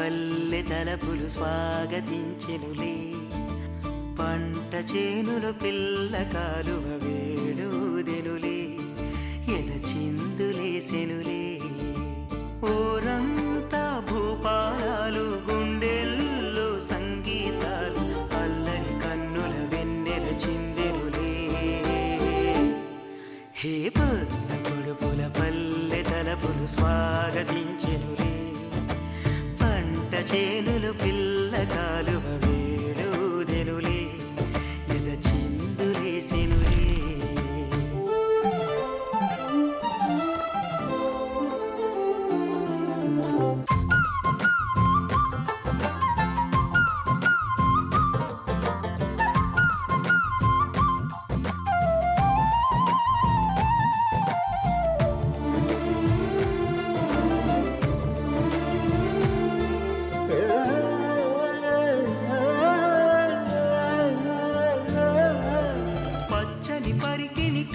పల్లె తలపులు స్వాగతించెనులే, పంట చేనుల పిల్ల కాలువ వేడుదెనులే, ఎద చిందులేసెనులే. ఓరంతా భూపాలాలు, గుండెల్లో సంగీతాలు, అల్లరి కన్నుల వెన్నెల చిందెనులే. హే పొద్దు పొడుపుల పల్లె తలపులు స్వాగతించెనులే, పంట చేనులు పిల్ల కాలువ వేడుదెనులే, ఎద చిందులేసెనులే.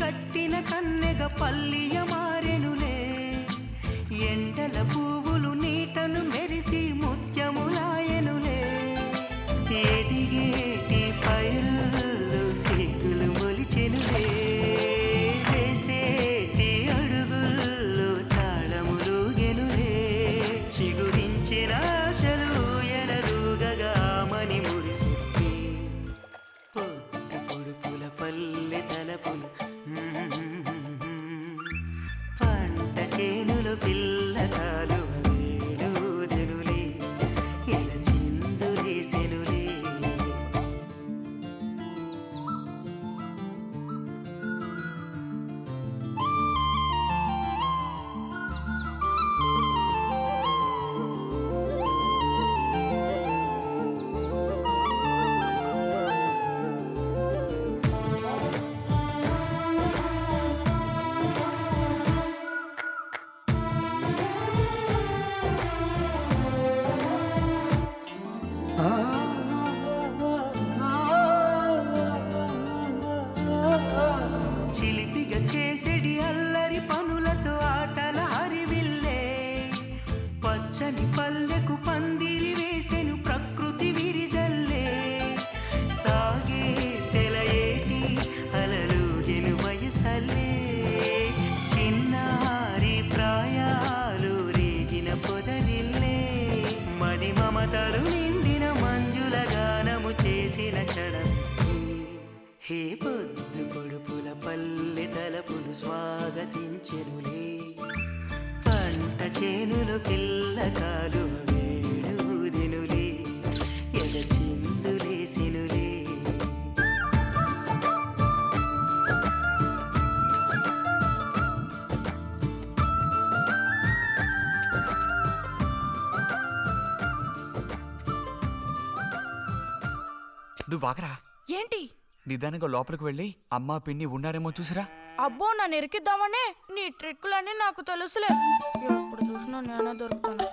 కట్టిన కన్నెగ పల్లియ మారెనులే, ఎండల పువ్వులు నీటను మెరిసి ముత్యములాయనులే. ఎదిగేటి పైరుల్లో సిగ్గులు మొలిచెనులే, వేసేటి అడుగుల్లో తాళములుగెనులే. చిగురించిన ఆశలు ఎనరుగగా మని మురిసిప్పి, పొద్దు పొడుపుల పల్లె తలపులు, పంట చేనులు పిల్ల కాలువ వేడుదెనులే, ఎద చిందులేసెనులే. చిలిపిగా చేసేడి అల్లరి పనులతో ఆటల హరివిల్లే, పచ్చని పల్లెకు పందిరి వేసెను ప్రకృతి విరిజల్లే. సాగే సెలయేటి అలలుగెను వయసల్లే, చిన్నారి ప్రాయాలు రేగిన పొదరిల్లే. మది మమతలు నిండిన మంజుల గానము చేసిన క్షణం. హే పొద్దు పొడుపుల పల్లె తలపులు స్వాగతించెనులే, పంట చేనులు పిల్ల కాలువ వేడుదెనులే, ఎద చిందులేసెనులే. నువ్వు వాకరా. ఏంటి? నిదానంగా లోపలికి వెళ్ళి అమ్మా పిన్ని ఉన్నారేమో చూసిరా. అబ్బో, నన్ను ఎరికిద్దామనే నీ ట్రిక్కులన్నీ నాకు తెలుసులే. ఎప్పుడు చూసినా నేనే దొరుకుతాను.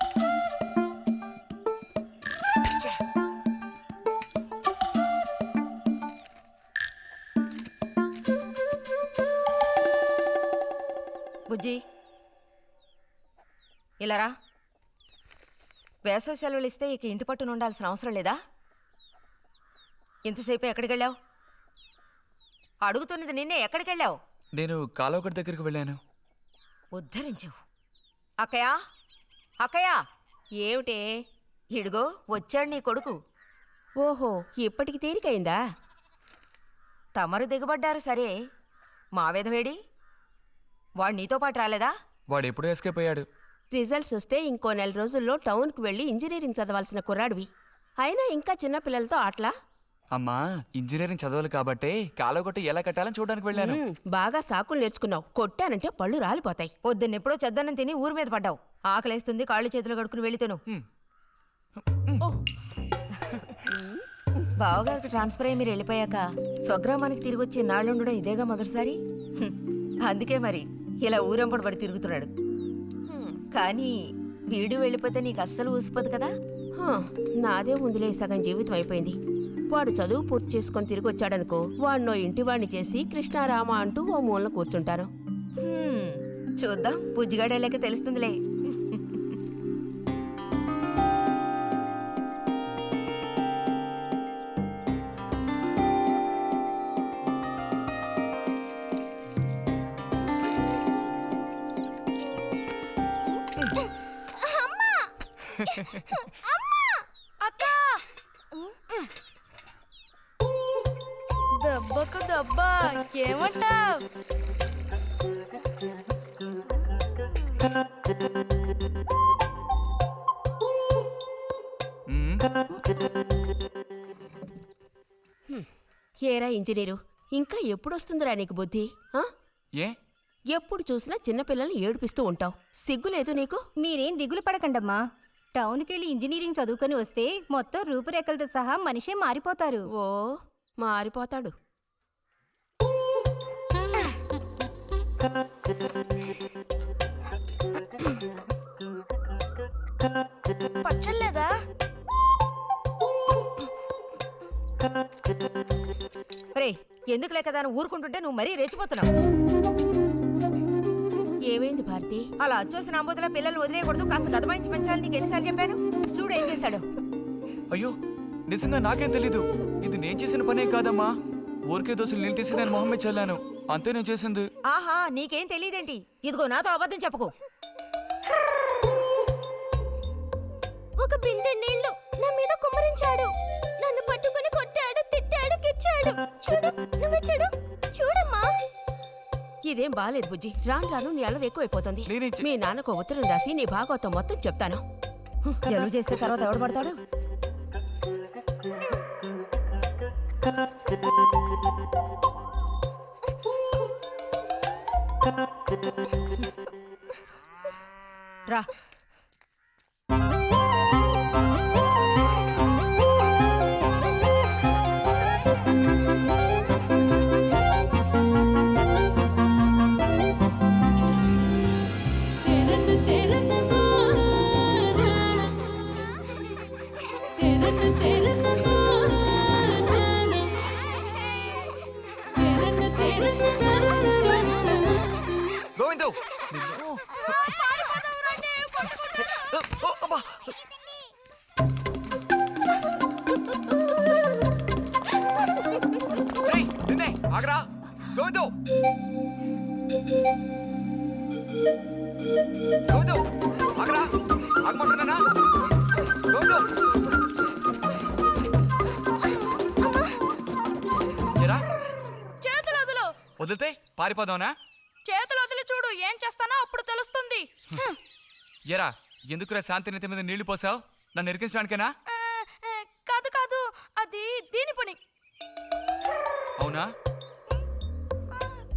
బుజ్జి ఇలారా. వేసవి సెలవులు ఇస్తే ఇక ఇంటి పట్టున ఉండాల్సిన అవసరం లేదా? ఇంతసేపు ఎక్కడికి వెళ్ళావు? అడుగుతున్నది నిన్నే, ఎక్కడికి వెళ్ళావు? నేను కాలువగడ్డ దగ్గరికి వెళ్ళాను. ఉద్ధరించావు. అక్కయ్యా, అక్కయ్యా. ఏమిటే? ఇడుగో వచ్చాడు నీ కొడుకు. ఓహో, ఇప్పటికి తీరికైందా? తమరు దిగబడ్డారు సరే, మా విధవేడి వాడు నీతో పాటు రాలేదా? వాడు ఎప్పుడో ఎస్కేప్ అయ్యాడు. రిజల్ట్స్ వస్తే ఇంకో 4 రోజుల్లో టౌన్కి వెళ్ళి ఇంజనీరింగ్ చదవాల్సిన కుర్రాడివి. అయినా ఇంకా చిన్నపిల్లలతో ఆటలా? అమ్మా, ఇంజనీరింగ్ చదవాలి కాబట్టే కాలువగట్టు ఎలా కట్టాలని చూడడానికి వెళ్ళాను. బాగా సాకులు నేర్చుకున్నావు. కొట్టానంటే పళ్ళు రాలిపోతాయి. పొద్దున్నెప్పుడో చెద్దన్నం తిని ఊరి మీద పడ్డావు. ఆకలేస్తుంది, కాళ్ళు చేతులు కడుక్కుని వెళ్ళితేను. బావగారికి ట్రాన్స్ఫర్ అయ్యి మీరు వెళ్ళిపోయాక స్వగ్రామానికి తిరిగి వచ్చి నాళ్ళుండడం ఇదేగా మొదటిసారి. అందుకే మరి ఇలా ఊరంపడి పడి తిరుగుతున్నాడు. కానీ వీడు వెళ్ళిపోతే నీకు అస్సలు ఊసిపోదు కదా. నాదే ముందులే, సగం జీవితం అయిపోయింది. వాడు చదువు పూర్తి చేసుకొని తిరిగి వచ్చాడనుకో, వాడినో ఇంటివాడిని చేసి కృష్ణారామ అంటూ ఓ మూలన కూర్చుంటారు. చూద్దాం, బుజ్జిగాడేలేక తెలుస్తుందిలే. అక్క దెబ్బకు దెబ్బ ఏమంటావ్? ఏరా ఇంజనీరు, ఇంకా ఎప్పుడొస్తుందిరా నీకు బుద్ధి? ఆ? ఏ ఎప్పుడు చూసినా చిన్నపిల్లల్ని ఏడిపిస్తూ ఉంటావు. సిగ్గులేదు నీకు? మీరేం దిగులు పడకండమ్మా. టౌన్కెళ్ళి ఇంజనీరింగ్ చదువుకొని వస్తే మొత్తం రూపురేఖలతో సహా మనిషే మారిపోతారు. ఓ మారిపోతాడు. పచ్చలేదా? రే ఎందుకు లేకదా ఊరుకుంటుంటే నువ్వు మరీ రెచ్చిపోతున్నావు. ఏమైంది భారతి? అలా అచ్చోసిన అంబోతుల పిల్లల్ని వదిలేయకూడదు, కాస్త గదమాయించి పెంచాలని నీకు ఎన్నిసార్లు చెప్పాను? చూడు ఏం చేశాడు. అయ్యో నిజంగా నాకేం తెలీదు. ఇది నేను చేసిన పనేం కాదమ్మా. ఊరికే దోశలు నీళ్ళు తీసి నేను మొహమ్మే చల్లాను, అంతే నేను చేసింది. ఆహా నీకేం తెలియదేంటి? ఇదిగో నాతో అబద్ధం చెప్పకు. ఒక బిందె నీళ్లు నా మీద కుమ్మరించాడు. నన్ను పట్టుకుని కొట్టాడు, తిట్టాడు, కిచ్చాడు. చూడు నువ్వే చూడు, చూడమ్మా. ఇదేం బాలేదు బుజ్జి. రాను రాను నీ అల్లరి ఎక్కువైపోతుంది. నేనేం మీ నాన్నకు ఉత్తరం రాసి నీ భాగవతం మొత్తం చెప్తాను. జలుబు చేస్తే తర్వాత ఎవడు పడతాడు? రా గోవిందు నిన్ను. ఓ, అబ్బా. రేయ్, నిన్నే, ఆగరా. గోవిందు గోవిందు ఆగరా, ఆగమంటున్నానా? గోవిందు ఎరా చేతులు వదులు. వదిలితే పారిపోదావునా? చేతులు వదిలి చూడు, ఏం చేస్తానో అప్పుడు తెలుస్తుంది. ఎరా ఎందుకురా శాంతి నెత్తి మీద నీళ్లు పోసావు? నన్ను ఇరికించడానికేనా? కాదు కాదు, అది దీని పని. అవునా?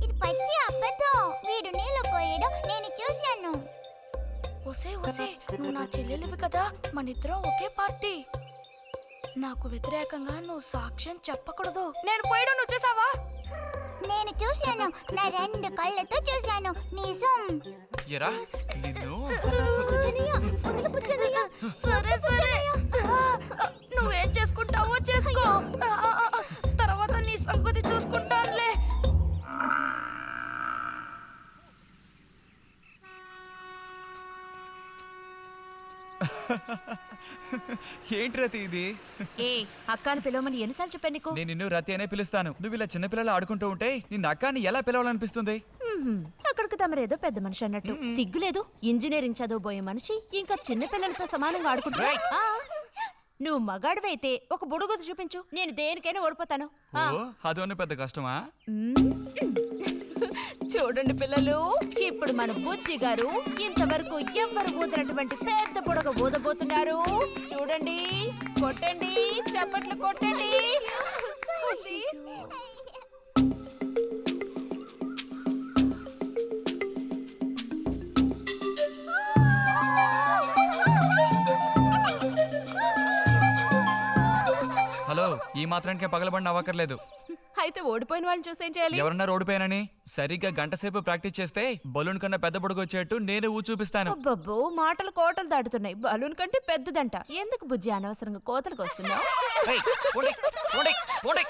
ఇది పచ్చి అబద్ధం. వీడు నీళ్ళు పోయడం నేను చూశాను. ఒసే ఒసే, నువ్వు నా చెల్లెలివి కదా, మనిద్దరం ఒకే పార్టీ. నాకు వ్యతిరేకంగా నువ్వు సాక్ష్యం చెప్పకూడదు. నేను పోయడం నువ్వు చేసావా? నేను చూశాను, నా 2 కళ్ళతో చూశాను. నిజం. ఎరా నిన్ను. సరే సరే, నువ్వేం చేసుకుంటావో చేసుకో. తర్వాత నీ సంగతి చూసుకుంటానులే. ఏంటి రతి ఇది? ఏ అక్కాని పిలవమని ఎన్నిసార్లు చెప్పాను నీకు? నేను నిన్ను రతి అనే పిలుస్తాను. నువ్వు ఇలా చిన్నపిల్లలు ఆడుకుంటూ ఉంటే నిన్న అక్కాని ఎలా పిలవాలనిపిస్తుంది? అక్కడికి తమరేదో పెద్ద మనిషి అన్నట్టు. సిగ్గులేదు? ఇంజనీరింగ్ చదవబోయే మనిషి ఇంకా చిన్న పిల్లలతో సమానంగా ఆడుకుంటా. నువ్వు మగాడివైతే ఒక బుడుగుదు చూపించు, నేను దేనికైనా ఓడిపోతాను. ఓ అదోనే పెద్ద కష్టమా? చూడండి పిల్లలు, ఇప్పుడు మన బుజ్జి గారు ఇంతవరకు ఎవ్వరు ఊదినటువంటి పెద్ద బుడగ ఊదబోతున్నారు. చూడండి, కొట్టండి, చప్పట్లు కొట్టండి. హలో, ఈ మాత్రానికే పగలబడిన అవ్వకర్లేదు. అయితే ఓడిపోయిన వాళ్ళని చూసేం చేయాలి? ఎవరన్నా ఓడిపోయానని సరిగ్గా గంట సేపు ప్రాక్టీస్ చేస్తే బలూన్ కన్నా పెద్ద బుడుగు వచ్చేట్టు నేనే ఊ చూపిస్తాను. అబ్బబ్బో, మాటలు కోటలు దాటుతున్నాయి. బలూన్ కంటే పెద్దదంట. ఎందుకు బుజ్జి అనవసరంగా కోతలకు వస్తున్నావు? రేయ్, పోండి, పోండి, పోండి.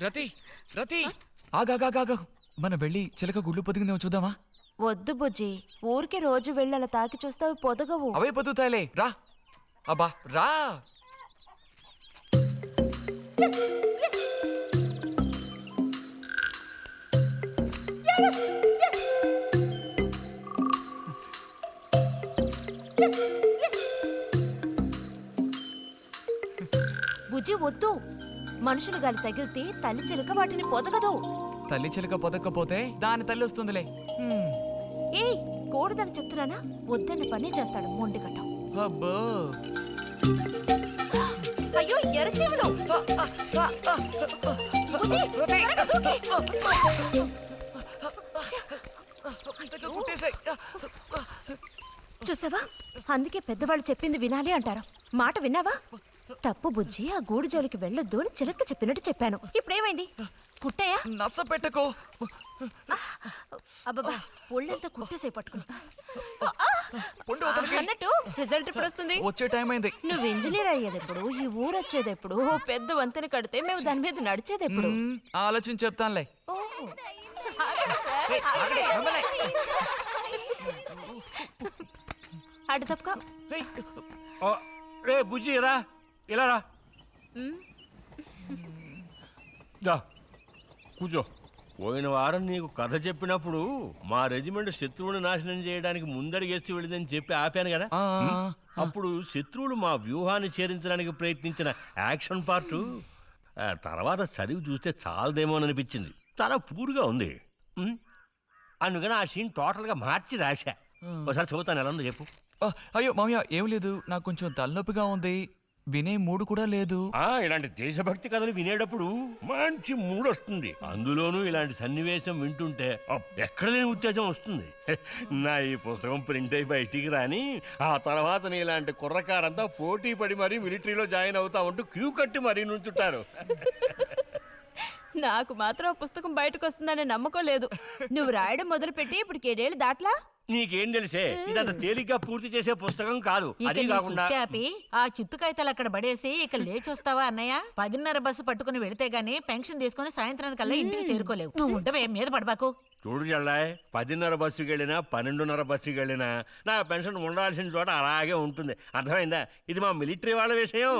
రతి రతి ఆగాగాగా, మనం వెళ్ళి చిలక గుళ్ళు పొదిగిందేమో చూద్దామా? వద్దు బుజ్జి, ఊరికి రోజు వెళ్ళి అలా తాకి చూస్తావు, పొదగవు. అవే పొద్దుతాయిలే, రా. అబ్బా రా. వద్దు. మనుషులు గాలి తగిలితే తల్లి చిలుక వాటిని పొదగదు. తల్లి చిలక పొదక్కపోతే దాని తల్లి వస్తుందిలే. ఏయ్, కూడదని చెప్తున్నానా? వద్దన్న పని చేస్తాడు మొండిగట్టం. అబ్బో, అయ్యో ఎర్రచీమలు! బుజ్జి, త్వరగా దూకి. కుట్టేసాయి. చూసావా, అందుకే పెద్దవాళ్ళు చెప్పింది వినాలి అంటారు. మాట విన్నావా? తప్పు బుజ్జి, ఆ గూడు జోలికి వెళ్ళొద్దు అని చిలక చెప్పినట్టు చెప్పాను. ఇప్పుడేమైంది? కుట్టాయా? నచ్చ పెట్టుకో. అబ్బబ్బా, ఒళ్ళంతా కుట్టేసే పట్టుకుని. పొండి వదలకి. అన్నట్టు రిజల్ట్ ఇప్పుడు వస్తుంది. వచ్చే టైం అయింది. నువ్వు ఇంజనీర్ అయ్యేది ఎప్పుడు? ఈ ఊరు వచ్చేది ఎప్పుడు? ఓ పెద్ద వంతెన కడితే మేము దాని మీద నడిచేది ఎప్పుడు? ఆలోచించి చెప్తానులే. ఓ, ఆగండి, సార్. అటు తప్పుకో. రే బుజ్జి రా, ఇలా రా. దా కూర్చో. పోయిన వారం నీకు కథ చెప్పినప్పుడు మా రెజిమెంట్ శత్రువుని నాశనం చేయడానికి ముందడిగేస్తూ వెళ్ళిందని చెప్పి ఆపాను కదా. అప్పుడు శత్రువులు మా వ్యూహాన్ని చేరించడానికి ప్రయత్నించిన యాక్షన్ పార్టు తర్వాత చదివి చూస్తే చాలదేమో అని అనిపించింది. చాలా పూర్గా ఉంది. అందుకని ఆ సీన్ టోటల్గా మార్చి రాశా. ఒకసారి చదువుతాను, ఎలా ఉందో చెప్పు. అయ్యో మామయ్య, ఏం లేదు, నాకు కొంచెం తలనొప్పిగా ఉంది. వినే మూడు కూడా లేదు. ఇలాంటి దేశభక్తి కథలు వినేటప్పుడు మంచి మూడ్ వస్తుంది. అందులోనూ ఇలాంటి సన్నివేశం వింటుంటే ఎక్కడ లేని ఉత్తేజం వస్తుంది. నా ఈ పుస్తకం ప్రింట్ అయి బయటికి రాని ఆ తర్వాత నీ ఇలాంటి కుర్రకారంతా పోటీ పడి మరీ మిలిటరీలో జాయిన్ అవుతా ఉంటూ క్యూ కట్టి మరీ నుంచుంటారు. నాకు మాత్రం ఆ పుస్తకం బయటకు వస్తుందనే నమ్మకం లేదు. నువ్వు రాయడం మొదలుపెట్టి ఇప్పుడు 7 ఏళ్ళు దాట్లా. నీకేం తెలిసే, ఇదంత తేలిగ్గా పూర్తి చేసే పుస్తకం కాదు. అది కాకుండా ఆ చిత్తు కాగితాలు అక్కడ పడేసి ఇక లేచొస్తావా అన్నయ్య? 10:30 బస్సు పట్టుకుని వెళితే గానీ పెన్షన్ తీసుకుని సాయంత్రానికల్లా ఇంటికి చేరుకోలేవు. నువ్వు ఉండవే, మీద పడబాకు. చూడు చెల్లాయ్, 10:30 బస్సుకి వెళ్ళినా 12:30 బస్సుకి వెళ్ళినా నా పెన్షన్ ఉండాల్సిన చోట అలాగే ఉంటుంది. అర్థమైందా? ఇది మా మిలిటరీ వాళ్ళ విషయం.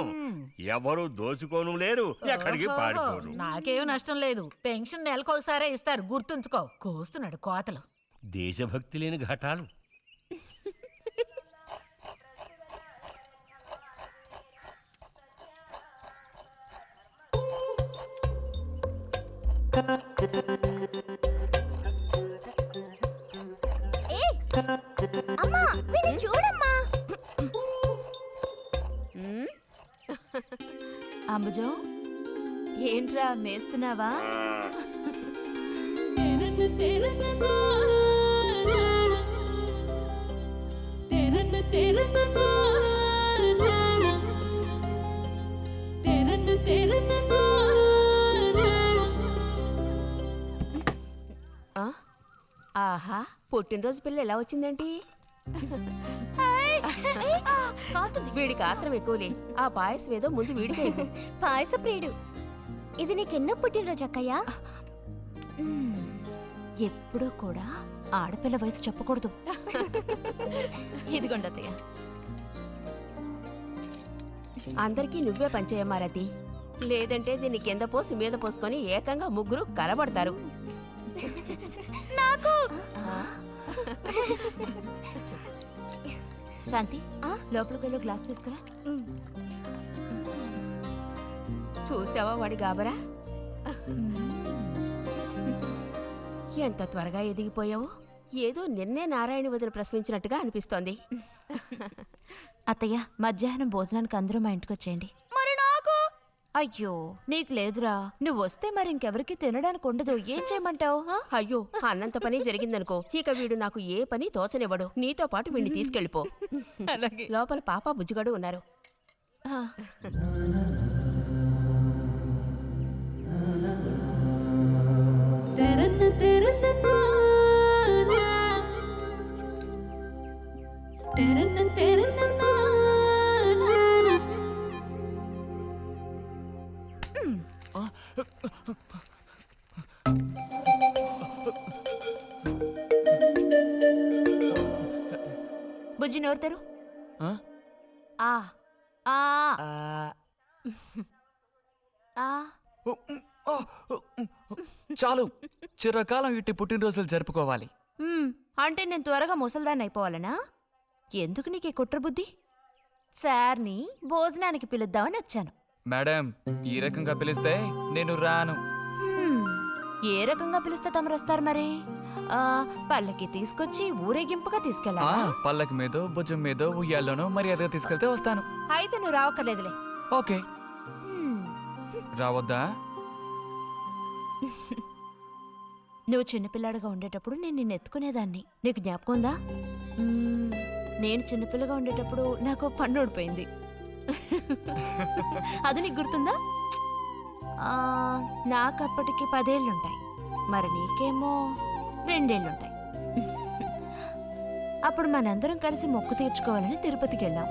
ఎవరు దోచుకోను లేరు, ఎక్కడికి పారిపోరు. నాకేం నష్టం లేదు. పెన్షన్ నెలకొకసారే ఇస్తారు, గుర్తుంచుకో. కోస్తున్నాడు కోతలు. దేశభక్తి లేని ఘటాలు. అమ్మా, వీడిని చూడమ్మా. అంబుజం, ఏంట్రా మేస్తున్నావా? ఆహా, పుట్టినరోజు పిల్ల ఎలా వచ్చిందేంటి? వీడికి ఆత్రం ఎక్కువలే. ఆ పాయసం ఏదో ముందు వీడికే. పాయస ప్రియుడు. ఇది నీకెన్నో పుట్టినరోజు అక్కయ్యా? ఎప్పుడూ కూడా ఆడపిల్ల వయసు చెప్పకూడదు. ఇదిగోండి అత్తయ్య. అందరికీ నువ్వే పంచేయమ్మా రతి. లేదంటే దీన్ని కింద పోసి మీద పోసుకొని ఏకంగా ముగ్గురు కలబడతారు. నాకు శాంతి, లోపలికి వెళ్ళి గ్లాస్ తీసుకురా. చూసావా వాడి గాబరా? ఎంత త్వరగా ఎదిగిపోయావు. ఏదో నిన్నే నారాయణ వదిన ప్రసవించినట్టుగా అనిపిస్తోంది. అత్తయ్య, మధ్యాహ్నం భోజనానికి అందరూ మా ఇంటికి వచ్చేయండి. మరి నాకు? అయ్యో, నీకు లేదురా. నువ్వు వస్తే మరి ఇంకెవరికి తినడానికి ఉండదు. ఏం చేయమంటావు? అయ్యో, అన్నంత పని జరిగిందనుకో, ఇక వీడు నాకు ఏ పని తోచనివ్వడు. నీతో పాటు వీడిని తీసుకెళ్ళిపో. లోపల పాప బుజ్జిగాడు ఉన్నారు. బుజ్జి, నోరు తెరు. చాలు, చిరకాలం ఇట్టి పుట్టినరోజులు జరుపుకోవాలి. అంటే నేను త్వరగా ముసల్దాన్ని అయిపోవాలనా? ఎందుకు నీకు కుట్ర బుద్ధి? సార్ని భోజనానికి పిలుద్దామని వచ్చాను. మేడం ఈ రకంగా పిలిస్తే నేను రాను. ఏ రకంగా పిలిస్తే తమరు వస్తారు మరి? పల్లకి తీసుకొచ్చి ఊరేగింపుగా తీసుకెళ్ళాలా? పల్లకి మీదో భుజం మీదో ఉయ్యాల్లోనో మర్యాదగా తీసుకెళ్తే వస్తాను. అయితే నువ్వు రావక్కర్లేదులే. ఓకే. రావద్దా? నువ్వు చిన్నపిల్లాడిగా ఉండేటప్పుడు నేను నిన్ను ఎత్తుకునేదాన్ని. నీకు జ్ఞాపకం ఉందా? నేను చిన్నపిల్లగా ఉండేటప్పుడు నాకు పన్ను ఊడిపోయింది. అది నీకు గుర్తుందా? నాకు అప్పటికి 10 ఏళ్ళుంటాయి. మరి నీకేమో 2 ఏళ్ళుంటాయి. అప్పుడు మనందరం కలిసి మొక్కు తీర్చుకోవాలని తిరుపతికి వెళ్ళాం.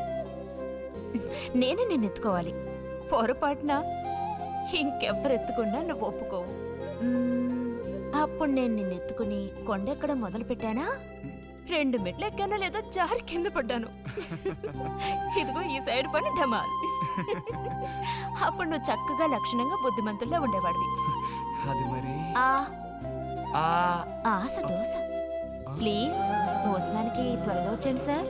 నేనే నిన్ను ఎత్తుకోవాలి. పొరపాటున ఇంకెవ్వరు ఎత్తుకున్నా నువ్వు ఒప్పుకోవు. అప్పుడు నేను నిన్ను ఎత్తుకుని కొండెక్కడం మొదలు పెట్టానా, 2 మెట్లు ఎక్కానో లేదో జారి కింద పడ్డాను. ఇదిగో ఈ సైడ్ పని ఢమాల్. అప్పుడు నువ్వు చక్కగా లక్షణంగా బుద్ధిమంతుల్లో ఉండేవాడివి. అది మరి ఆశ దోశ. ప్లీజ్ భోజనానికి త్వరగా వచ్చండి సార్.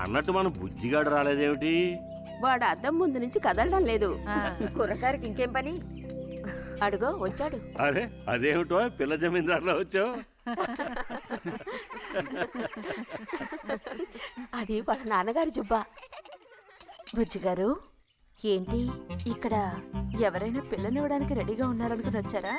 అన్నట్టు మన బుజ్జిగాడు రాలేదేమిటి? వాడు అద్దం ముందు నుంచి కదలడం లేదు. కుర్రకారికి ఇంకేం పని? అడుగో వచ్చాడు. అరే అదేమిటో పిల్ల జమీందారులో వచ్చావు. అది వాళ్ళ నాన్నగారి జుబ్బా. బుజ్జిగారు ఏంటి ఇక్కడ ఎవరైనా పిల్లనివ్వడానికి రెడీగా ఉన్నారనుకుని వచ్చారా?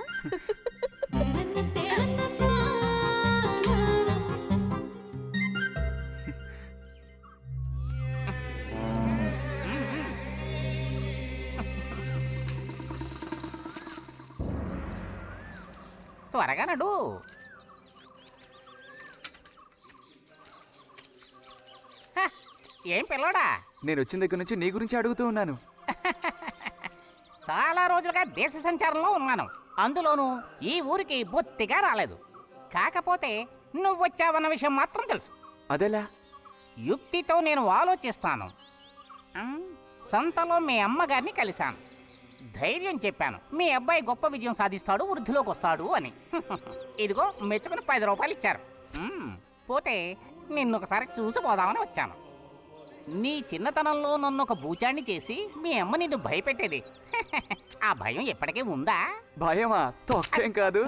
త్వరగా నడు. ఏం పిల్లోడా, నేను వచ్చిన దగ్గర నుంచి నీ గురించి అడుగుతూ ఉన్నాను. చాలా రోజులుగా దేశ సంచారంలో ఉన్నాను. అందులోనూ ఈ ఊరికి బొత్తిగా రాలేదు. కాకపోతే నువ్వు వచ్చావన్న విషయం మాత్రం తెలుసు. అదెలా? యుక్తితో నేను ఆలోచిస్తాను. సంతలో మీ అమ్మగారిని కలిశాను. ధైర్యం చెప్పాను, మీ అబ్బాయి గొప్ప విజయం సాధిస్తాడు, వృద్ధిలోకి వస్తాడు అని. ఇదిగో మెచ్చుకుని 10 రూపాయలు ఇచ్చారు. పోతే నిన్నొకసారి చూసి పోదామని వచ్చాను. నీ చిన్నతనంలో నన్ను ఒక బూచాన్ని చేసి మీ అమ్మ నిన్ను భయపెట్టేది. ఆ భయం ఎప్పటికీ ఉందా? భయమా? తొక్కేం కాదు.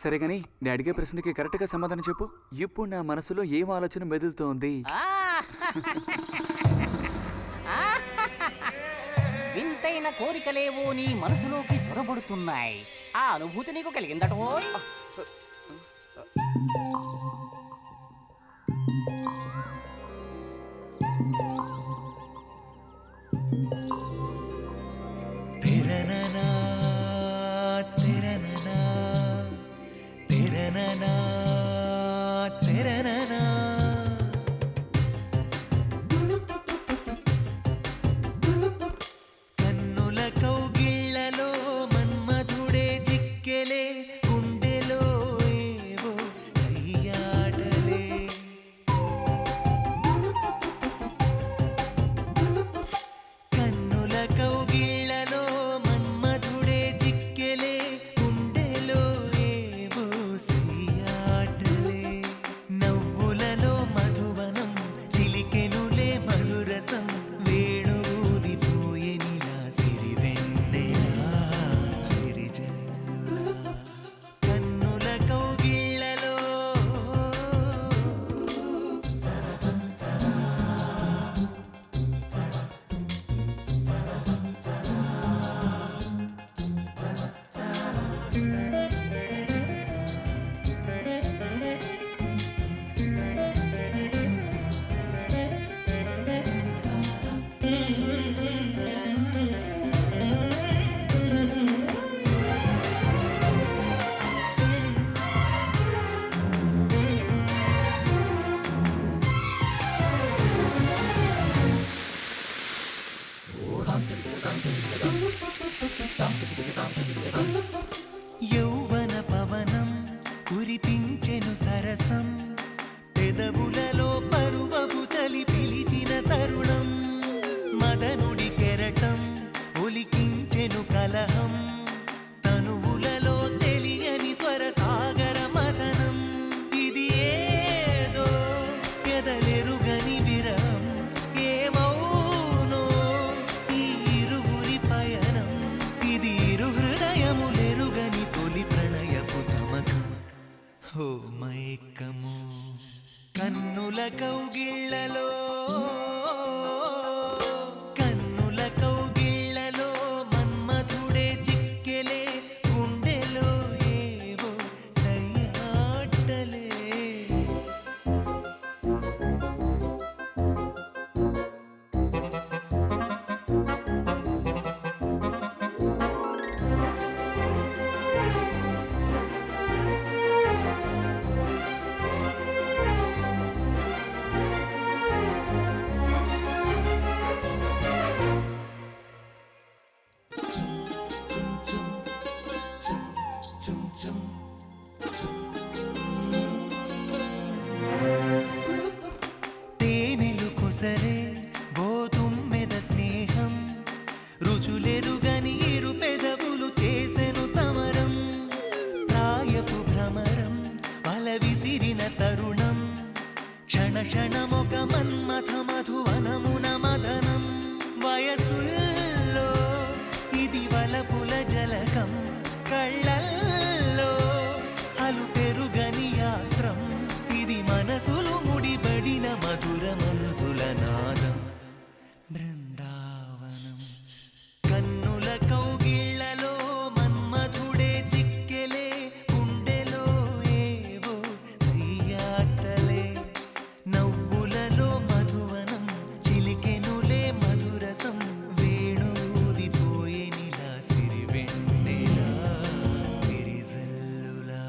సరే గాని నేను అడిగే ప్రశ్నకి కరెక్ట్ గా సమాధానం చెప్పు. ఇప్పుడు నా మనసులో ఏం ఆలోచన మెదులుతోంది? వింతైన కోరికలేవో నీ మనసులోకి చొరబడుతున్నాయి. ఆ అనుభూతి నీకు కలిగిందటో? కన్నుల కౌగిళ్లలో మన్మధుడే చిక్కెలే, గుండెలో ఏవో సయ్యాటలే. కన్నుల కౌగిళ్లలో మన్మధుడే చిక్కెలే, గుండెలో ఏవో సయ్యాటలే. నవ్వులలో మధువనం చిలికెనులే మధురసం, వేణువుదిపోయెనిలా సిరివెన్నెలా గిరిజల్లులా. కన్నుల కౌగిళ్లలో యౌవన పవనం కురిపించెను సరసం, పెదవులలో పరువపు చలి పిలిచిన తరుణం. మదనుడి కెరటం ఒలికించెను కలహం, తనువులలో తెలియని స్వర సాగరం. కన్నుల కౌగిళ్ళలో మన్మధుడే చిక్కెలే గుండెలో ఏవో సయ్యాటలే. తేనెలు కొసరే గోతుమ్మెద స్నేహం రుచులెరుగని ఇరు పెదవులు చేసెను సమరం. ప్రాయపు భ్రమరం వల విసిరిన తరుణం క్షణ క్షణమొక మన్మథ మధువనమున మదనం. వయసుల్లో ఇది వలపుల జలకం కళ్ళల్లో అలు పెరుగని యాత్రం. ఇది మనసులు ముడిపడిన మధుర మనసుల నాదం బృందావనం. కన్నుల కౌగిళ్ళలో మన్మధుడే చిక్కెలే గుండెలో ఏవో సయ్యాటలే. నవ్వులలో మధువనం చిలికెనులే మధురసం వేణూదిపోయేనిలా సిరివెన్నెలా విరిజల్లులా.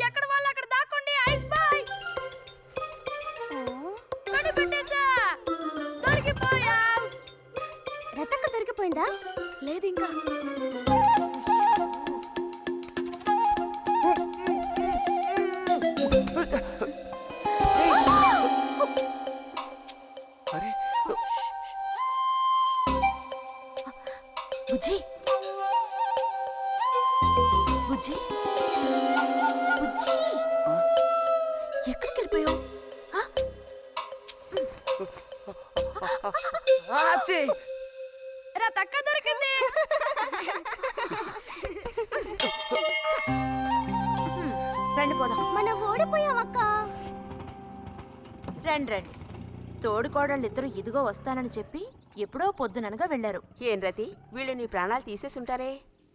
ఎక్కడ వాళ్ళు అక్కడ దాక్కోండి ఐస్ బాయ్. కనిపెట్టేశా. దొరికిపోయా. రతక్క దొరికిపోయిందా? లేదు ఇంకా. అరే బుజ్జి బుజ్జి బుజ్జి ఎక్కడికి వెళ్ళిపోయావు? రతక్క దొరికింది. రండి పోదాం. మనం ఓడిపోయామక్క. రండి రండి. తోడుకోడళ్ళిద్దరూ ఇదిగో వస్తానని చెప్పి ఎప్పుడో పొద్దుననగా వెళ్లారు. ఏం రతి వీళ్ళు నీ ప్రాణాలు తీసేసుంటారే.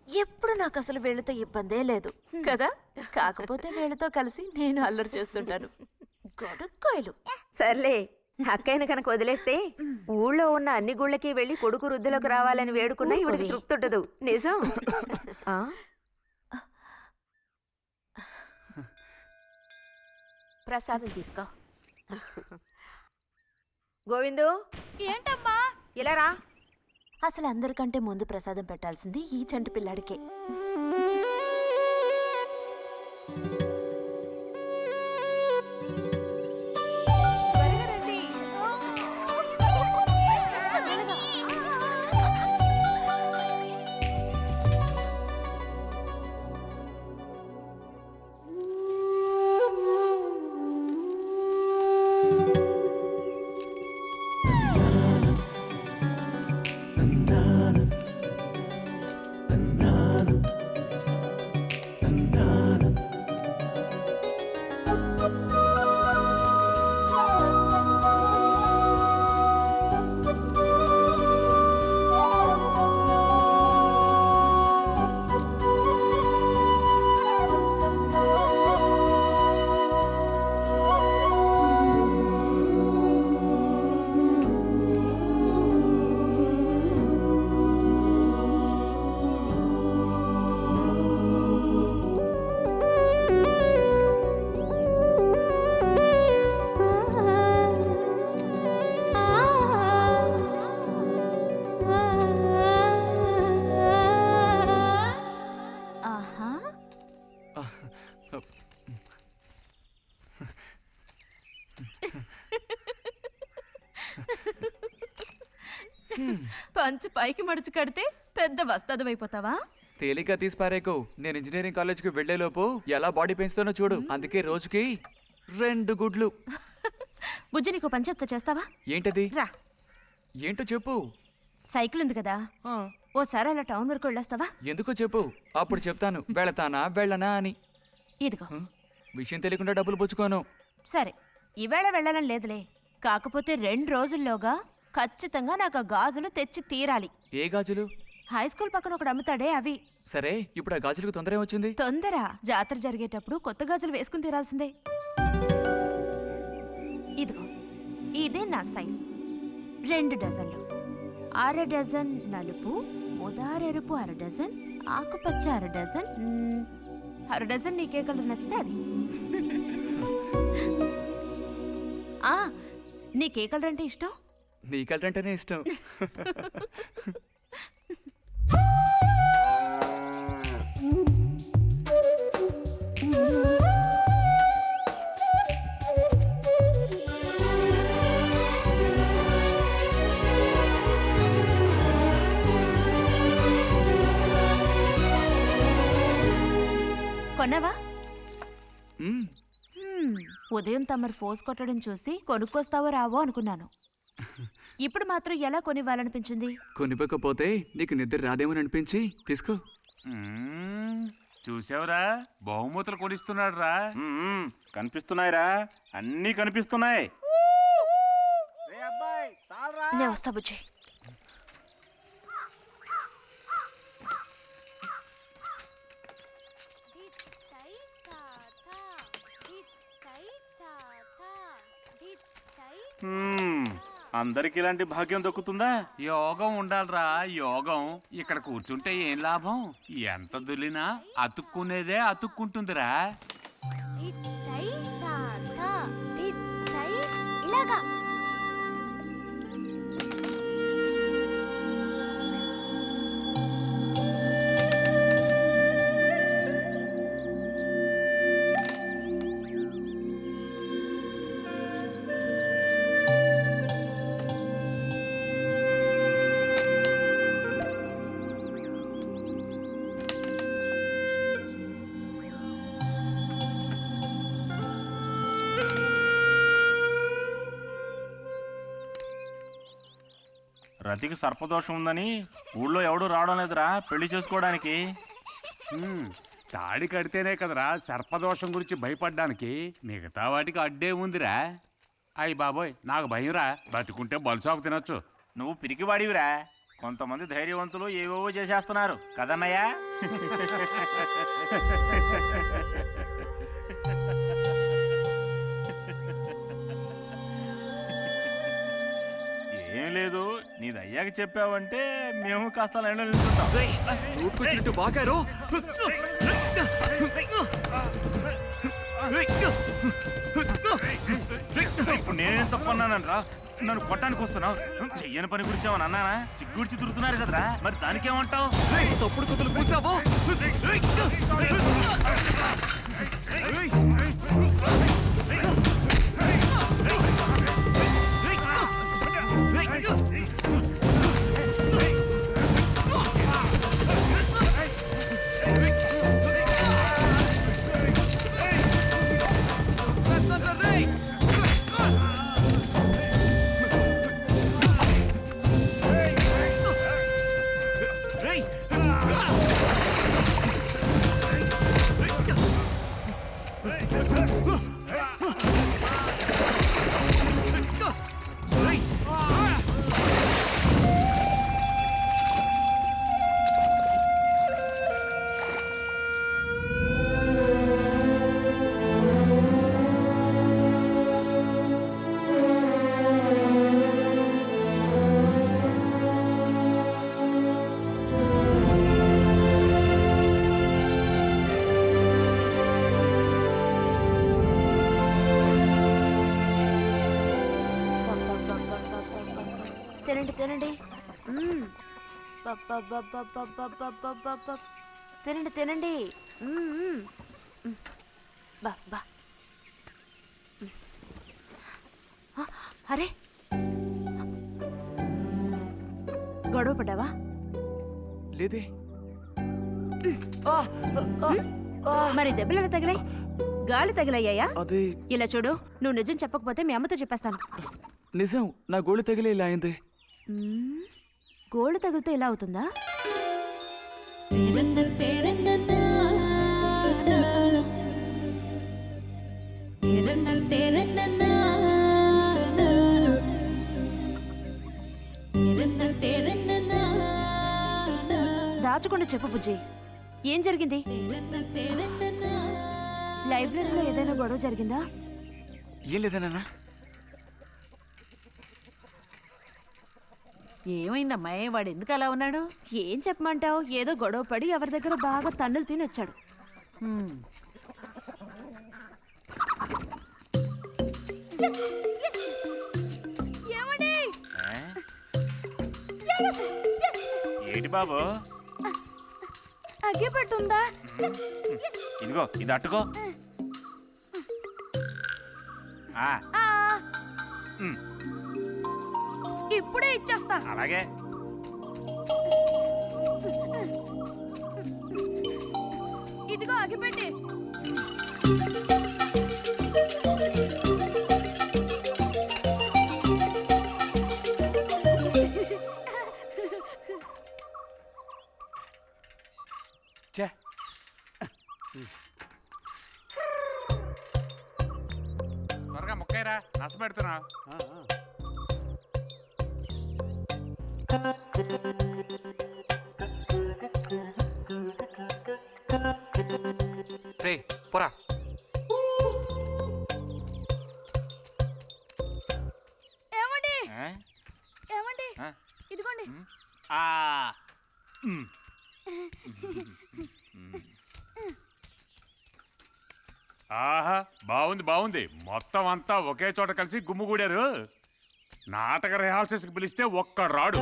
ఎప్పుడు నాకు అసలు వీళ్ళతో ఇబ్బందే లేదు కదా. కాకపోతే వీళ్ళతో కలిసి నేను అల్లరి చేస్తుంటాను. గొడక్కాయలు. సర్లే, అక్కయ్యను కనుక వదిలేస్తే ఊళ్ళో ఉన్న అన్ని గుళ్ళకి వెళ్ళి కొడుకు వృద్ధిలోకి రావాలని వేడుకున్నా ఇవిడికి తృప్తి ఉండదు. నిజం. ఆ? ప్రసాదం తీసుకో. గోవిందు, ఏంటమ్మా? ఇలా రా. అసలు అందరికంటే ముందు ప్రసాదం పెట్టాల్సింది ఈ చంటి పిల్లాడికే. పంచు పైకి మడుచు కడితే పెద్ద వస్తాదమైపోతావా? తేలిక తీసి పారేకు. నేను ఇంజనీరింగ్ కాలేజ్కి వెళ్లేలోపు ఎలా బాడీ పెంచుతానో చూడు. అందుకే రోజుకి 2 గుడ్లు. బుజ్జి నీకు పని చెప్తా, చేస్తావా? ఏంటది? రా. ఏంటో చెప్పు. సైకిల్ ఉంది కదా, ఓసారి అలా టౌన్ వరకు వెళ్ళొస్తావా? ఎందుకో చెప్పు, అప్పుడు చెప్తాను వెళతానా వెళ్ళనా అని. ఇదిగో. విషయం తెలియకుండా డబ్బులు పుచ్చుకోను. సరే, ఈవేళ వెళ్ళాలని లేదులే. కాకపోతే 2 రోజుల్లోగా ఖచ్చితంగా నాకు ఆ గాజులు తెచ్చి తీరాలి. ఏ గాజులు? హై స్కూల్ పక్కన ఒకడు అమ్ముతాడే అవి. సరే, ఇప్పుడు ఆ గాజులకు తొందర ఏమొచ్చింది? తొందర జాతర జరిగేటప్పుడు కొత్త గాజులు వేసుకుని తీరాల్సిందే. ఇదిగో ఇదే నా సైజ్. 2 డజన్లు. అర డజన్ నలుపు, ముదారెరుపు అర డజన్, ఆకుపచ్చ అర డజన్. అర డజన్ నీకే కలర్ నచ్చితే అది. నీకే కలర్ అంటే ఇష్టం? నీ కలర్ అంటేనే ఇష్టం. కొన్నావా? ఉదయం తమరు ఫోర్స్ కొట్టడం చూసి కొనుక్కొస్తావో రావో అనుకున్నాను. ఇప్పుడు మాత్రం ఎలా కొనివ్వాలనిపించింది? కొనివ్వకపోతే నీకు నిద్ర రాదేమని అనిపించి తీసుకో. చూసావురా, బహుమతులు కొనిస్తున్నాడు రా. కనిపిస్తున్నాయిరా, అన్నీ కనిపిస్తున్నాయి. నేను వస్తా బుజ్జి. అందరికి ఇలాంటి భాగ్యం దొక్కుతుందా? యోగం ఉండాలిరా, యోగం. ఇక్కడ కూర్చుంటే ఏం లాభం? ఎంత దులినా అతుక్కునేదే అతుక్కుంటుందిరా. ఇలాగా రతికి సర్పదోషం ఉందని ఊళ్ళో ఎవడూ రావడం లేదురా పెళ్లి చేసుకోవడానికి. తాడి కడితేనే కదరా సర్పదోషం గురించి భయపడ్డానికి. మిగతా వాటికి అడ్డే ఉందిరా. అయ్యి బాబోయ్, నాకు భయంరా. బతుకుంటే బలుసాకు తినొచ్చు. నువ్వు పిరికివాడివిరా. కొంతమంది ధైర్యవంతులు ఏవేవో చేసేస్తున్నారు కదన్నయ్యా. ఏం లేదు, నీది అయ్యాక చెప్పావంటే మేము కాస్త లైన్లో నిలుచుంటాం. నోటుకొచ్చినట్టు బాగారు. ఇప్పుడు నేనేం తప్పన్నానరా? నన్ను కొట్టడానికి వస్తున్నావు. చెయ్యని పని గురించి ఏమన్నా అన్నానా? సిగ్గుడిచి తిరుగుతున్నారు కదరా, మరి దానికేమంటావు? తప్పుడు కుతులు పూసావు. తినండి తినండి. తినండి తినండి. బా బా. అరే, గొడవ పడ్డావా? లేదే. మరి దెబ్బలు ఎలా తగిలాయి? గాలి తగిలయ్యాయా? అదే. ఇలా చూడు, నువ్వు నిజం చెప్పకపోతే మీ అమ్మతో చెప్పేస్తాను. నిజం, నా గోళ్ళు తగిలే ఇలా అయింది. గోళ్ళు తగిలితే ఇలా అవుతుందా? తెరన్న దాచకుండా చెప్పు బుజ్జి, ఏం జరిగింది? లైబ్రరీలో ఏదైనా గొడవ జరిగిందా? ఏం లేదన్నా. ఏమైందమ్మా, వాడు ఎందుకు అలా ఉన్నాడు? ఏం చెప్పమంటావు, ఏదో గొడవ పడి ఎవరి దగ్గర బాగా తన్నులు తిని వచ్చాడు. ఏంటి బాబు? అగ్గి పెట్టుందా? ఇదిగో ఇది అట్టుకో. ఇప్పుడే ఇచ్చేస్తా. అలాగే. ఇదిగో అగ్గిపెట్టి. త్వరగా ముక్కైరా, నష్టపెడుతున్నా. రే పోరా. ఏమండి ఏమండి, ఇదిగోండి. ఆహా, బాగుంది బాగుంది. మొత్తం అంతా ఒకే చోట కలిసి గుమ్ముగూడారు. నాటక రిహార్సల్స్కి పిలిస్తే ఒక్క రాడు.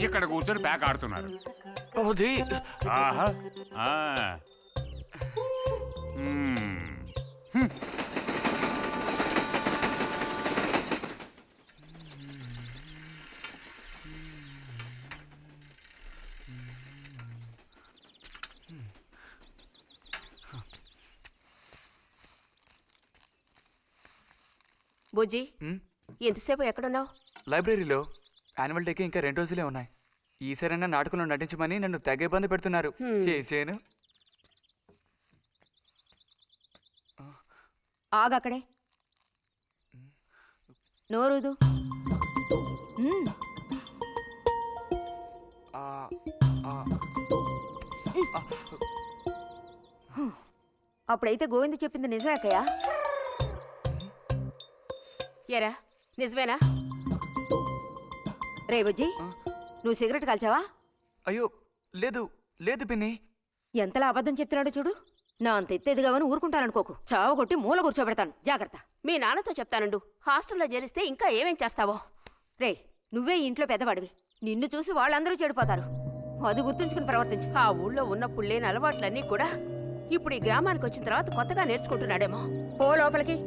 ఇక్కడ కూర్చొని ప్యాక్ ఆడుతున్నారు. ఆహా. బుజ్జి, ఎంతసేపు ఎక్కడున్నావు? లైబ్రరీలో. యాన్యువల్ డేకి ఇంకా 2 రోజులే ఉన్నాయి. ఈసారైనా నాటకంలో నటించమని నన్ను తెగ ఇబ్బంది పెడుతున్నారు. ఏం చేయను? ఆగక్కడే, నోరుదు. అప్పుడైతే గోవింద చెప్పింది నిజమే అక్కయ్యా? ఎరా నిజమేనా? రే బుజ్జి, నువ్వు సిగరెట్ కాల్చావా? అయ్యో లేదు లేదు పిన్ని. ఎంతలా అబద్ధం చెప్తున్నాడో చూడు. నా అంత ఎత్తేదిగావని ఊరుకుంటాననుకోకు. చావు కొట్టి మూల కూర్చోబెడతాను, జాగ్రత్త. మీ నాన్నతో చెప్తానుండు. హాస్టల్లో చేరిస్తే ఇంకా ఏమేం చేస్తావో. రే, నువ్వే ఇంట్లో పెద్దవాడివి. నిన్ను చూసి వాళ్ళందరూ చెడిపోతారు. అది గుర్తుంచుకుని ప్రవర్తించు. ఆ ఊళ్ళో ఉన్నప్పుడు లేని అలవాట్లన్నీ కూడా ఇప్పుడు ఈ గ్రామానికి వచ్చిన తర్వాత కొత్తగా నేర్చుకుంటున్నాడేమో. పో లోపలికి.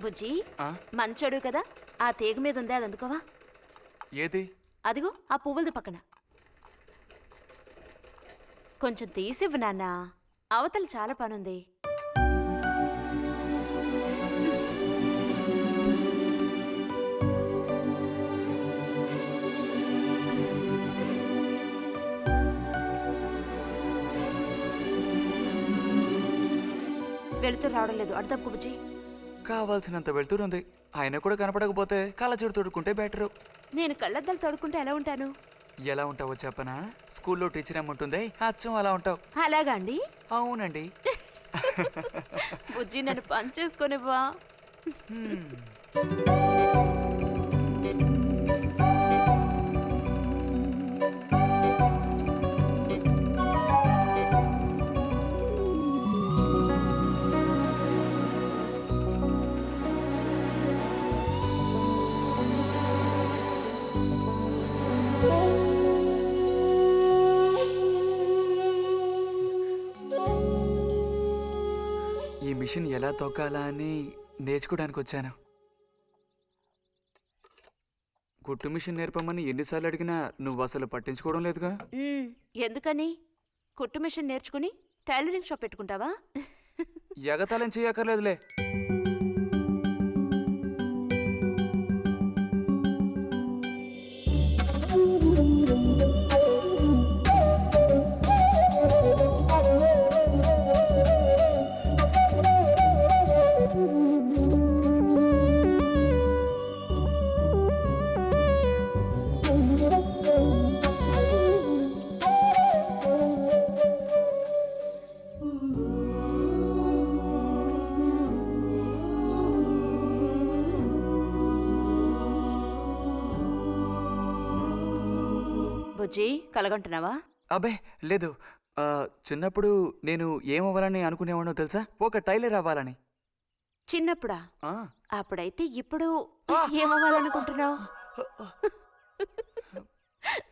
బుజ్జి, మంచోడు కదా, ఆ తీగ మీద ఉంది, అది అందుకోవా? ఏది? అదిగో ఆ పువ్వులది పక్కన. కొంచెం తీసివ్వు నాన్న, అవతల చాలా పనుంది. వెళుతూ రావడం లేదు, అడతప్పు బుజ్జి. కావాల్సినంత వెళ్తురుంది. ఆయన కూడా కనపడకపోతే కళ్ళజోడు తొడుక్కుంటే బెటరు. నేను కళ్ళద్దాలు తొడుక్కుంటే ఎలా ఉంటాను? ఎలా ఉంటావో చెప్పనా? స్కూల్లో టీచర్ ఏముంటుందే, అచ్చం అలా ఉంటావు. అలాగా అండి? అవునండి. బుజ్జి, నన్ను పని చేసుకొనివ్వా? ఈ మిషన్ ఎలా తొక్కాలా అని నేర్చుకోవడానికి వచ్చాను. కుట్టు మిషన్ నేర్పమని ఎన్నిసార్లు అడిగినా నువ్వు అసలు పట్టించుకోవడం లేదుగా. ఎందుకని? కుట్టు మిషన్ నేర్చుకుని టైలరింగ్ షాప్ పెట్టుకుంటావా? ఎగతాళం చేయక్కర్లేదులే. బుజ్జి కలగంటున్నావా? అబ్బే లేదు. చిన్నప్పుడు నేను ఏమవ్వాలని అనుకునేవాడో తెలుసా? ఒక టైలర్ అవ్వాలని. చిన్నప్పుడా? ఆ, అప్పుడైతే ఇప్పుడు ఏమవ్వాలనుకుంటున్నావు?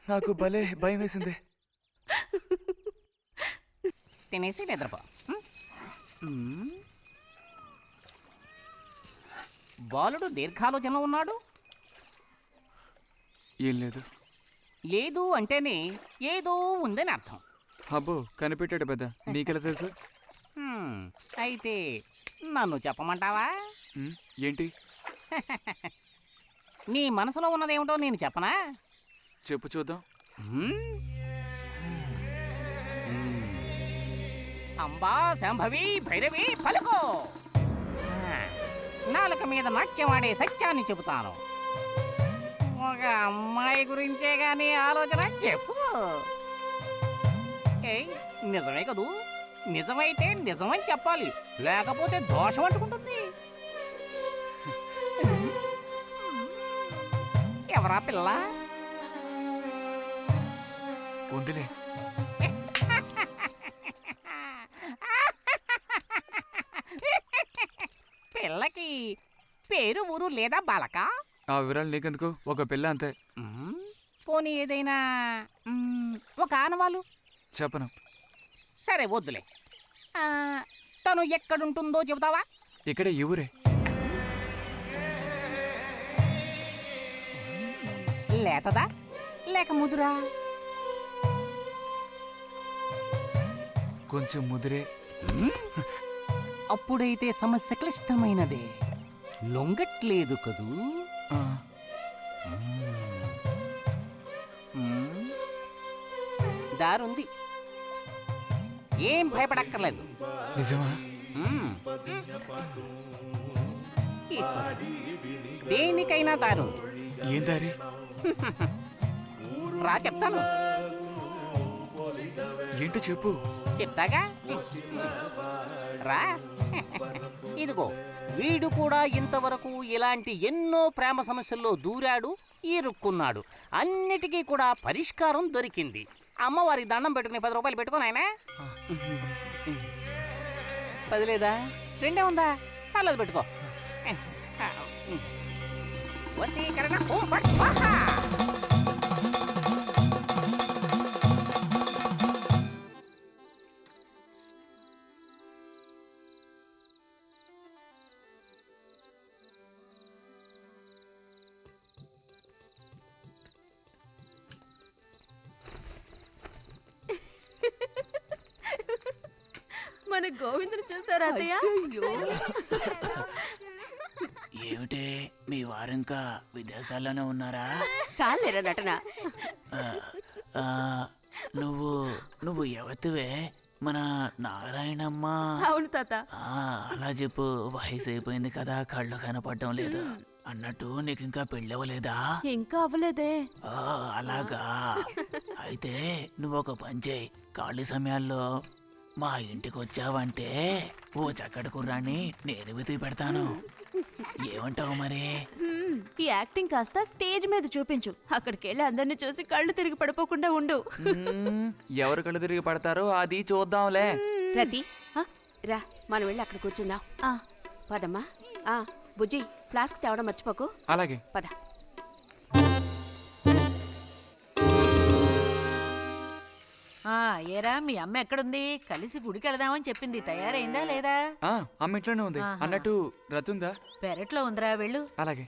నాకు భలే భయం వేసింది. తినేసి నిద్రపో. బాలుడు దీర్ఘాలోచనలో ఉన్నాడు. ఏం లేదు. లేదు అంటేనే ఏదో ఉందని అర్థం. అబ్బో కనిపెట్టాడు పెద్ద. నీకెలా తెలుసు? అయితే నన్ను చెప్పమంటావా? ఏంటి? నీ మనసులో ఉన్నదేమిటో నేను చెప్పనా? చెప్పు చూద్దాం. అంబా శాంభవి భైరవి పలుకో. నాలుక మీద నాట్యమాడే సత్యాన్ని చెబుతాను. ఒక అమ్మాయి గురించే గానీ ఆలోచన చెప్పు. ఏయ్ నిజమే కదూ? నిజమైతే నిజమని చెప్పాలి, లేకపోతే దోషం అంటుకుంటుంది. ఎవరా పిల్ల? ఉందిలే. పిల్లకి పేరు ఊరు లేదా బాలక? ఆ వివరాలు నీకెందుకు? ఒక పిల్ల అంతే. పోనీ ఏదైనా ఒక ఆనవాలు? చెప్పను. సరే వద్దులే. తను ఎక్కడుంటుందో చెబుతావా? ఇక్కడే ఈ ఊరే. లేతదా లేక ముదురా? కొంచెం ముదిరే. అప్పుడైతే సమస్య క్లిష్టమైనదే. లొంగట్లేదు కదూ? దారుంది, ఏం భయపడక్కర్లేదు. నిజమా? దేనికైనా దారుంది. ఏం దారి? రా చెప్తాను. ఏంటో చెప్పు. చెప్తాగా రా. ఇదిగో వీడు కూడా ఇంతవరకు ఇలాంటి ఎన్నో ప్రేమ సమస్యల్లో దూరాడు, ఇరుక్కున్నాడు. అన్నిటికీ కూడా పరిష్కారం దొరికింది. అమ్మవారి దండం పెట్టుకుని 10 రూపాయలు పెట్టుకో నాయనా. 10 లేదా? 2 ఉందా? పర్లేదు పెట్టుకో. వశీకరణ ఓం ఫట్ స్వాహా. మన గోవిందుని చూసారా అత్తయ్య? ఏమిటే మీ వారింకా విదేశాల్లోనే ఉన్నారా? చాలేరా నటన. నువ్వు ఎవతివే? మన నారాయణమ్మ? అవును తాత. అలా చెప్పు. వయసు అయిపోయింది కదా, కళ్ళు కనపడడం లేదు. అన్నట్టు నీకు ఇంకా పెళ్ళవలేదా? ఇంకా అవ్వలేదే. అలాగా. అయితే నువ్వు ఒక పని చేయి. ఖాళీ సమయాల్లో మా ఇంటికి వచ్చావంటే ఓ చక్కటి కుర్రాన్ని నేను వెతికి పెడతాను. ఏమంటావు మరి? ఈ యాక్టింగ్ కాస్త స్టేజ్ మీద చూపించు. అక్కడికి వెళ్ళి అందరిని చూసి కళ్ళు తిరిగి పడిపోకుండా ఉండు. ఎవరు కళ్ళు తిరిగి పడతారో అది చూద్దాంలే. రతి రా, మనం వెళ్ళి అక్కడ కూర్చుందాం. పదమ్మా. బుజ్జి ఫ్లాస్క్ తేవడం మర్చిపోకు. అలాగే. పద. ఏరా మీ అమ్మ ఎక్కడుంది? కలిసి గుడికి వెళదామని చెప్పింది. తయారైందా లేదా? అమ్మ ఇంట్లోనే ఉంది. ఆహా. అన్నట్టు రతుందా? పెరట్లో ఉందిరా, వెళ్ళు. అలాగే.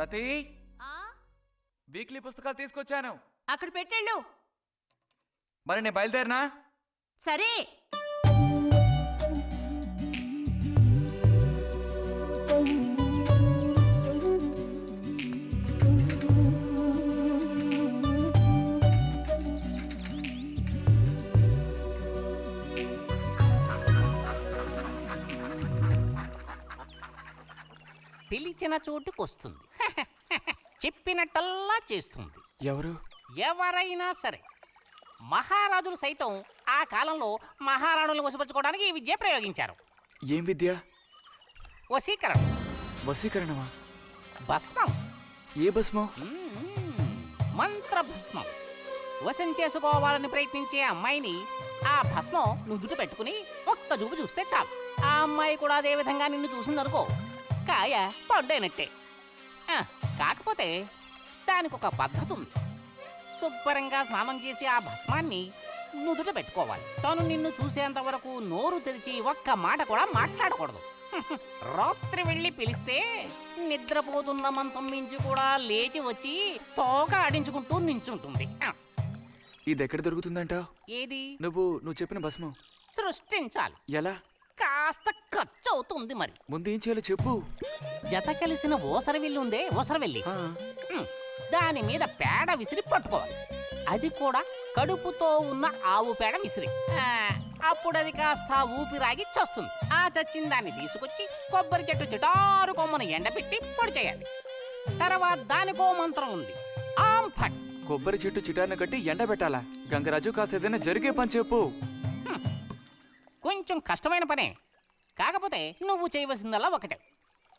రతి, వీక్లీ పుస్తకాలు తీసుకొచ్చాను. అక్కడ పెట్టేళ్ళు. మరి నేను బయలుదేరినా? సరే. పిలిచిన చోటుకొస్తుంది. చెప్పినట్టల్లా చేస్తుంది. ఎవరు? ఎవరైనా సరే. మహారాజులు సైతం ఆ కాలంలో మహారాణులను వశపరచుకోవడానికి ఈ విద్య ప్రయోగించారు. ఏం విద్య? వశీకరణం. వశీకరణమా? భస్మం. ఏ భస్మం? మంత్ర భస్మం. వశం చేసుకోవాలని ప్రయత్నించే అమ్మాయిని ఆ భస్మం నుదుట పెట్టుకుని ఒక్క చూపు చూస్తే చాలు. ఆ అమ్మాయి కూడా అదే విధంగా నిన్ను చూసిందనుకో, కాయ పడ్డైనట్టే. కాకపోతే దానికి ఒక పద్ధతి ఉంది. శుభ్రంగా స్నానం చేసి ఆ భస్మాన్ని నుదుట పెట్టుకోవాలి. తను నిన్ను చూసేంత వరకు నోరు తెరిచి ఒక్క మాట కూడా మాట్లాడకూడదు. రాత్రి వెళ్ళి పిలిస్తే నిద్రపోతున్న మంచం మించి కూడా లేచి వచ్చి తోక ఆడించుకుంటూ నించుంటుంది. ఇది ఎక్కడ దొరుకుతుందంటావు? ఏది? నువ్వు చెప్పిన భస్మం సృష్టించాలి. ఎలా? కాస్త ఖర్చు అవుతుంది. మరి ముందు ఏం చేయాలో చెప్పు. జత కలిసిన ఓసరవిల్లు ఉందే, ఓసరవెల్లి, దాని మీద పేడ విసిరి పట్టుకోవాలి. అది కూడా కడుపుతో ఉన్న ఆవు పేడ విసిరి. అప్పుడు అది కాస్త ఊపిరాగి చస్తుంది. ఆ చచ్చిన దాన్ని తీసుకొచ్చి కొబ్బరి చెట్టు చిటారు కొమ్మను ఎండబెట్టి పొడి చేయాలి. తర్వాత దానికో మంత్రం ఉంది, ఆం ఫట్. కొబ్బరి చెట్టు చిటాన్ని కట్టి ఎండబెట్టాలా? గంగరాజు కాసేదైనా జరిగే పని చెప్పు. కొంచెం కష్టమైన పనే. కాకపోతే నువ్వు చేయవలసిందల్లా ఒకటే,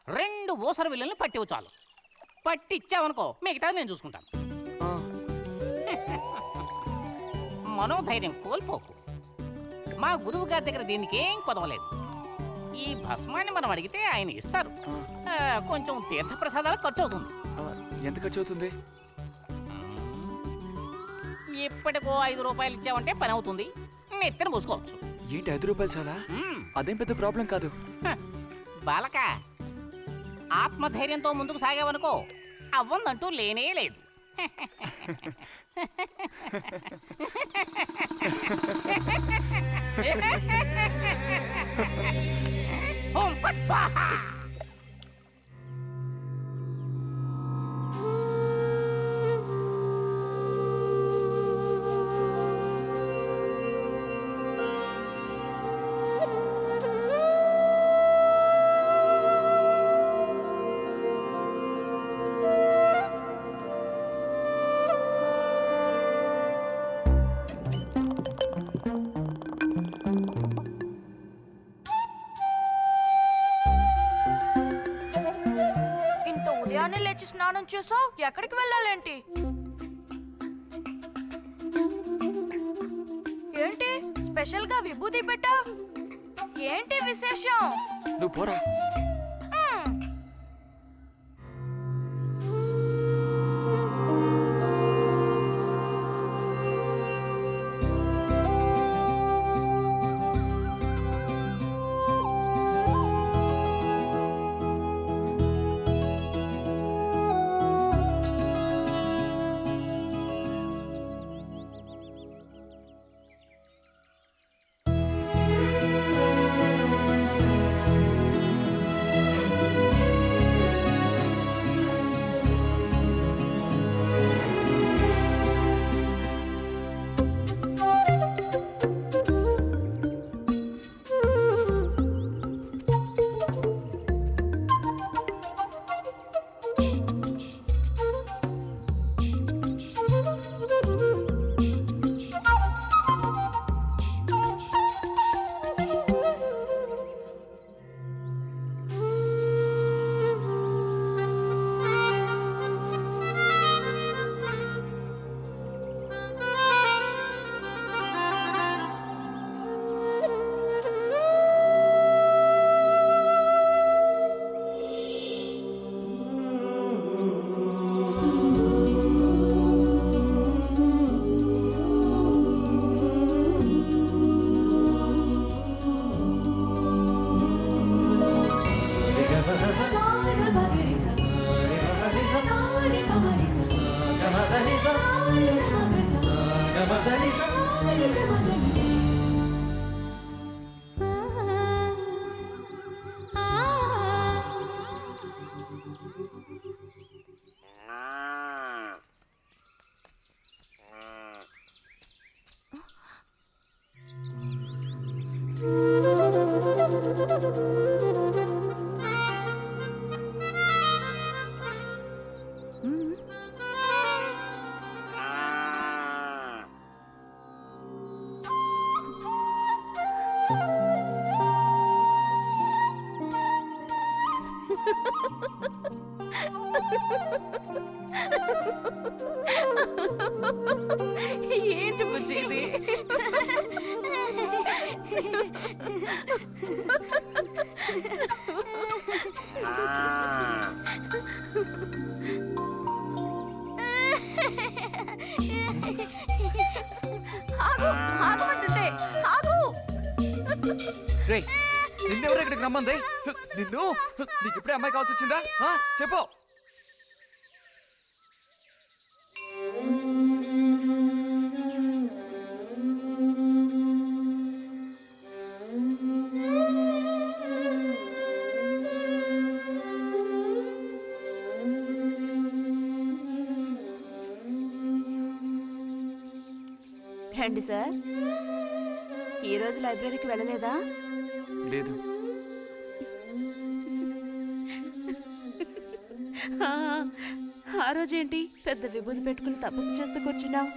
2 ఊసర విల్లుల్ని పట్టివు చాలు. పట్టిచ్చావనుకో, మిగతాది నేను చూసుకుంటాను. మనోధైర్యం కోల్పోకు. మా గురువు గారి దగ్గర దీనికి ఏం కొదవలేదు. ఈ భస్మాన్ని మనం అడిగితే ఆయన ఇస్తారు. కొంచెం తీర్థప్రసాదాలు ఖర్చు అవుతుంది. ఎంత ఖర్చు అవుతుంది? ఇప్పటికో 5 రూపాయలు ఇచ్చావంటే పని అవుతుంది. నెత్తిన పూసుకోవచ్చు. ఏంటి 5 రూపాయలు చాలా? అదేం పెద్ద ప్రాబ్లం కాదు. బాలక, ఆత్మధైర్యంతో ముందుకు సాగావనుకో, అవ్వందంటూ లేనే లేదు. ఓం ఫట్ స్వాహ. లేచి స్నానం చేసావు, ఎక్కడికి వెళ్ళాలేంటి? ఏంటి స్పెషల్ గా విభూతి పెట్టా? ఏంటి విశేషం? నువ్వు పోరా. ఏంటి బుజ్జి ఇది? ఆగు, ఆగమంటుంటే ఆగు. రే నిన్నెవరు ఇక్కడికి రమ్మంది? నిన్ను నీకు ఇప్పుడే అమ్మాయి కావాల్సి వచ్చిందా? చెప్పు. రండి సార్. ఈరోజు లైబ్రరీకి వెళ్ళలేదా? లేదు. ఆ రోజేంటి పెద్ద విభూతి పెట్టుకుని తపస్సు చేస్తూ కూర్చున్నావు?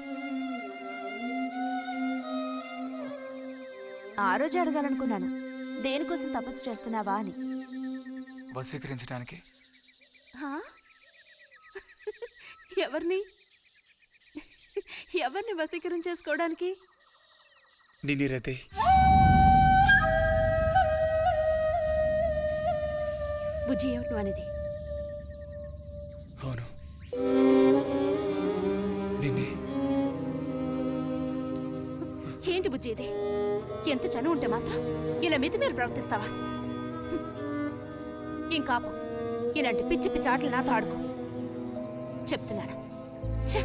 ఆ రోజు అడగాలనుకున్నాను, దేనికోసం తపస్సు చేస్తున్నావా అని. వశీకరించడానికి. ఎవరిని ఎవరిని వశీకరణ చేసుకోవడానికి? నిన్నిరతే. బుజ్జి ఏమిటి నువ్వు అనేది? అవును, నిన్నే. ఏంటి బుజ్జి ఇది? ఎంత చనువు ఉంటే మాత్రం ఇలా మితిమీరి ప్రవర్తిస్తావా? ఇంకాపు ఇలాంటి పిచ్చి పిచ్చి ఆటలు నాతో ఆడుకో చెప్తున్నాను. ఛ!